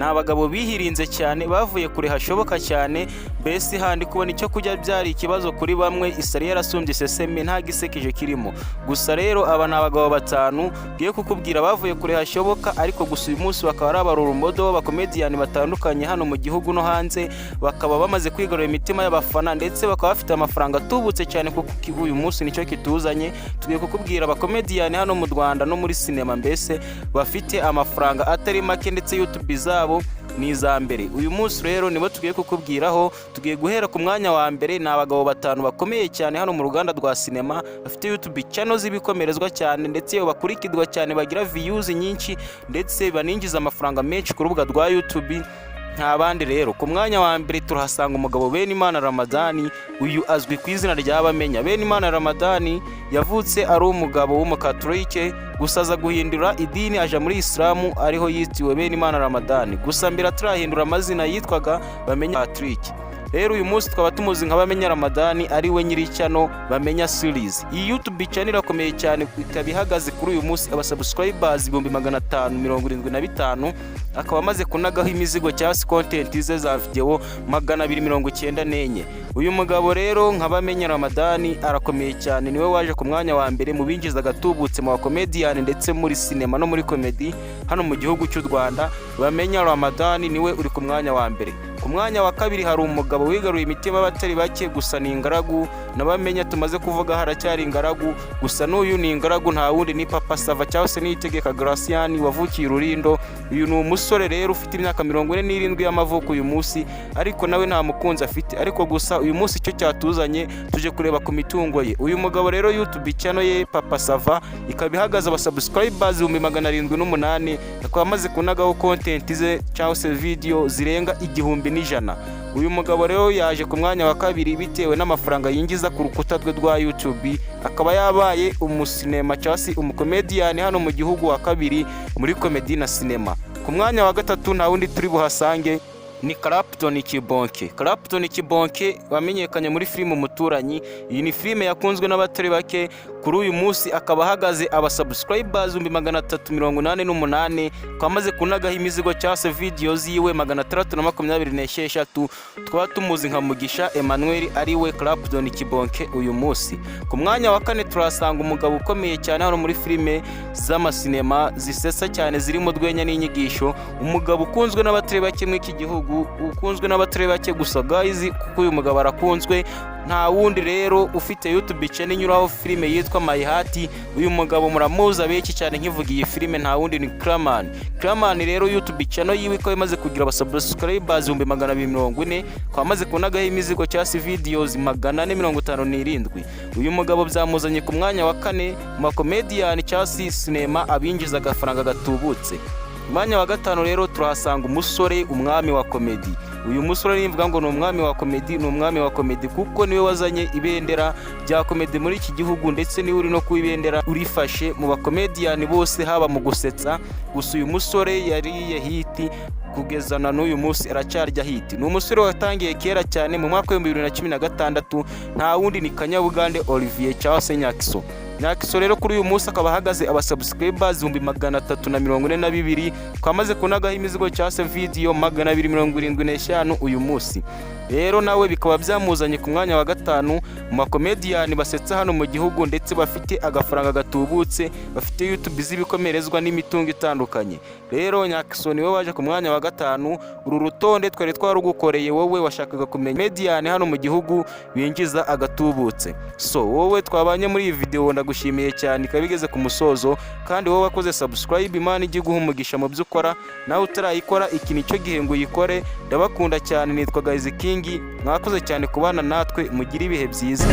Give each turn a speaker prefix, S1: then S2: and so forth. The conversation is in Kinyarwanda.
S1: abagabo bihirinze cyane bavuye kure hashoboka cyane, mbese handi kubona icyo kurya byari ikibazo kuri bamwe, isari yarasumbye seseme nta gisekeje kirimo. Gusa rero aba ni abagabo batanu ngiye kukubwira bavuye kure hashoboka, ariko gusa uyu munsi bakaba ari abarurumbodo b'abakomediyani batandukanye hano mu gihugu no hanze, bakaba bamaze kwigarurira imitima y'abafana ndetse bakaba bafite amafaranga atubutse cyane, kuko uyu munsi nicyo kituzanye. Tugiye kukubwira abakomediyani hano mu Rwanda no muri sinema mbese bafite amafaranga atari make, ndetse YouTube zabo ni iza mbere. Uyu munsi rero nibo tugiye kukubwiraho. Tugiye guhera ku mwanya wa mbere, ni abagabo batanu bakomeye cyane hano mu ruganda rwa sinema, bafite YouTube channel z'ibikomerezwa cyane ndetse bakurikirwa cyane, bagira views nyinshi ndetse baninjiza amafaranga menshi ku rubuga rwa YouTube. Nta bandi rero, ku mwanya wa mbere turahasanga umugabo Benimana Ramadani. Uyu azwi ku izina rya Bamenya. Benimana Ramadani yavutse ari umugabo w'umukatolike, gusa aza guhindura idini aja muri Islamu, ariho yitiwe Benimana Ramadani. Gusa mbere atarahindura amazina yitwaga Bamenya Patrick. Rero uyu munsi twaba tumuzi nka Bamenya Ramadani, ari we nyiri channel Bamenya series. Iyi YouTube channel irakomeye cyane, ikaba ihagaze kuri uyu munsi abasubscribers 575, akaba amaze kunagaho imizigo cyangwa content ze za video 294. Uyu mugabo rero nka Bamenya Ramadani arakomeye cyane, niwe waje ku mwanya wa mbere mu binjiza gatubutse mu comedian ndetse muri sinema no muri comedy hano mu gihugu cy'u Rwanda. Bamenya Ramadani niwe uri ku mwanya wa mbere. Ku mwanya wa kabiri hari umugabo wigaruye imitima batari bake, gusa ni ingaragu. Nabamenya tumaze kuvuga haracyari ingaragu, gusa n'uyu ni ingaragu, nta wundi ni Papa Sava cyangwa se Niyitegeka Gracian wavukiye Rurindo. Uyu ni umusore rero ufite imyaka 47 y'amavuko uyu munsi, ariko nawe nta mukunzi afite. Ariko gusa uyu munsi icyo cyatuzanye tuje kureba ku mitungo ye. Uyu mugabo rero YouTube channel ye Papa Sava ikaba ihagaze abasubscribers 708, akaba amaze kunagaho content ze cyangwa se video zirenga 1,100. Uyu mugabo rero yaje ku mwanya wa kabiri bitewe n'amafaranga yinjiza ku rukuta rwe rwa YouTube, akaba yabaye umusinema cyangwa se umukomediyani hano mu gihugu wa kabiri muri comedy na sinema. Ku mwanya wa gatatu nta wundi turi buhasange ni Clapton Kibonke. Clapton Kibonke wamenyekanye muri filime Umuturanyi. Iyi ni filime yakunzwe n'abatari bake. Kuri uyu munsi akaba ahagaze abasubscribers 388, kwamaze kunagaho imizigo cyase videos yiwe 626. Twaba tumuzi nka Mugisha Emmanuel, ari we Clapton Kibonke uyu munsi. Ku mwanya wa kane turasanga umugabo ukomeye cyane hano muri filime z'amasinema zisesa cyane zirimo rwenya n'inyigisho, umugabo ukunzwe n'abatari bake mu iki gihugu, ukunzwe n'abatari bake gusa guys, kuko uyu mugabo arakunzwe. Nta wundi rero ufite YouTube channel inyuraho filime yitwa My Heart. Uyu mugabo muramuza beki cyane nkivuga iyi filime, nta wundi ni Kraman. Kraman rero YouTube channel yiwe ko imaze kugira abasubscribers 240, kwa amaze kunagaho imizigo cyase videos 457. Uyu mugabo byamuzanye ku mwanya wa kane mu comedian cyase sinema abinjiza agafaranga gatubutse. Mwanya wa gatanu rero turahasanga umusore umwami wa comedy. Uyu musore nimvuga ngo ni umwami wa comedy, ni umwami wa comedy kuko niwe wazanye ibendera rya comedy muri iki gihugu, ndetse niwe uri no kubibendera urifashe mu bakomediyani bose haba mu gusetsa. Gusa uyu musore yariye hiti kugeza na n'uyu munsi aracyarya hiti. Ni umusore watangiye kera cyane mu mwaka wa 2016, nta wundi ni Kanyabugande Olivier cyangwa se Nyakiso. Nyakiso rero kuri uyu munsi akaba ahagaze abasubscribers 342, kwamaze kunagaho imizigo cyase video 275 uyu munsi. Rero nawe bikaba byamuzanye ku mwanya wa gatanu mu makomediyani basetsa hano mu gihugu, ndetse bafite agafaranga gatubutse, bafite YouTube z'ibikomerezwa n'imitungo itandukanye. Rero Nyakiso niwe waje ku mwanya wa gatanu. Uru rutonde twari twarugukoreye wowe washakaga kumenya mediyani hano mu gihugu binjiza agatubutse. So wowe twabanye muri iyi video ndagushimiye cyane, ikabigeze ku musozo, kandi wowe wakoze subscribe, Imana ijye guha umugisha mu byo ukora. Nawe utarayikora iki nicyo gihe ngo uyikore. Ndabakunda cyane, nitwa Guys King. Mwakoze cyane kubana natwe, mugira ibihe byiza.